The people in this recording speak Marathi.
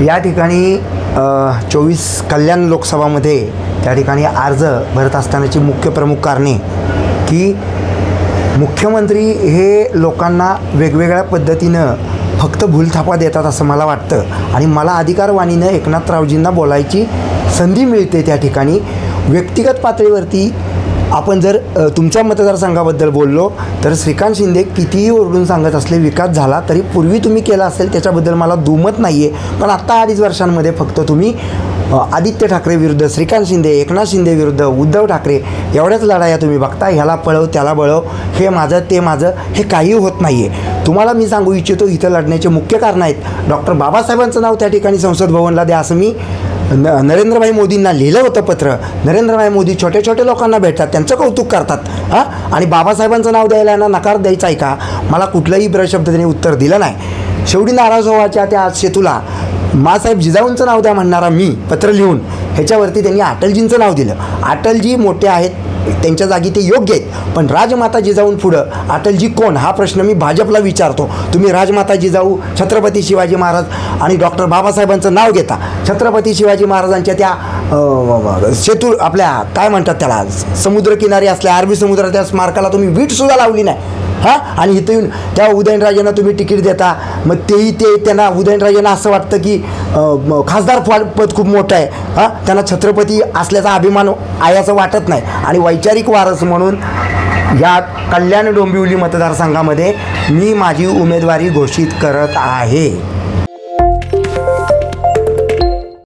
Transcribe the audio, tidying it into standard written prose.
या ठिकाणी 24 कल्याण लोकसभामध्ये त्या ठिकाणी अर्ज भरत असतानाची मुख्य प्रमुख कारणे की मुख्यमंत्री हे लोकांना वेगवेगळ्या पद्धतीनं फक्त भूलथापा देतात असं मला वाटतं आणि मला अधिकारवाणीनं एकनाथरावजींना बोलायची संधी मिळते. त्या ठिकाणी व्यक्तिगत पातळीवरती आपण जर तुमच्या मतदारसंघाबद्दल बोललो तर श्रीकांत शिंदे कितीही ओरडून सांगत असले विकास झाला तरी पूर्वी तुम्ही केला असेल त्याच्याबद्दल मला दुमत नाही आहे. पण आत्ता 2.5 वर्षांमध्ये फक्त तुम्ही आदित्य ठाकरे विरुद्ध श्रीकांत शिंदे, एकनाथ शिंदे विरुद्ध उद्धव ठाकरे एवढ्याच लढाया तुम्ही बघता. ह्याला पळव त्याला बळव, हे माझं ते माझं, हे काही होत नाही आहे. तुम्हाला मी सांगू इच्छितो इथं लढण्याचे मुख्य कारण आहेत. डॉक्टर बाबासाहेबांचं नाव त्या ठिकाणी संसद भवनला द्या असं मी नरेंद्रभाई मोदींना लिहिलं होतं पत्र. नरेंद्रभाई मोदी छोट्या छोट्या लोकांना भेटतात, त्यांचं कौतुक करतात आणि बाबासाहेबांचं नाव द्यायला ना नकार द्यायचा आहे का? मला कुठलंही प्रशब्द त्यांनी उत्तर दिलं नाही. शेवटी नाराज व्हायच्या त्या सेतूला मासाहेब जिजाऊंचं नाव द्या म्हणणारा मी पत्र लिहून ह्याच्यावरती त्यांनी अटलजींचं नाव दिलं. अटलजी मोठे आहेत, त्यांच्या जागी ते योग्य आहेत, पण राजमाता जिजाऊन पुढं अटलजी कोण हा प्रश्न मी भाजपला विचारतो. तुम्ही राजमाता जिजाऊ, छत्रपती शिवाजी महाराज आणि डॉक्टर बाबासाहेबांचं नाव घेता. छत्रपती शिवाजी महाराजांच्या त्या सेतू आपल्या काय म्हणतात त्याला समुद्रकिनारी असल्या अरबी समुद्रात त्या स्मारकाला तुम्ही वीटसुद्धा लावली नाही आणि इथं येऊन त्या उदयनराजेंना तुम्ही तिकीट देता. मग तेही त्यांना उदयनराजेंना असं वाटतं की खासदार पद खूप मोठं आहे त्यांना छत्रपती असल्याचा अभिमान आहे असं वाटत नाही. आणि वैचारिक वारस म्हणून या कल्याण डोंबिवली मतदारसंघामध्ये मी माझी उमेदवारी घोषित करत आहे.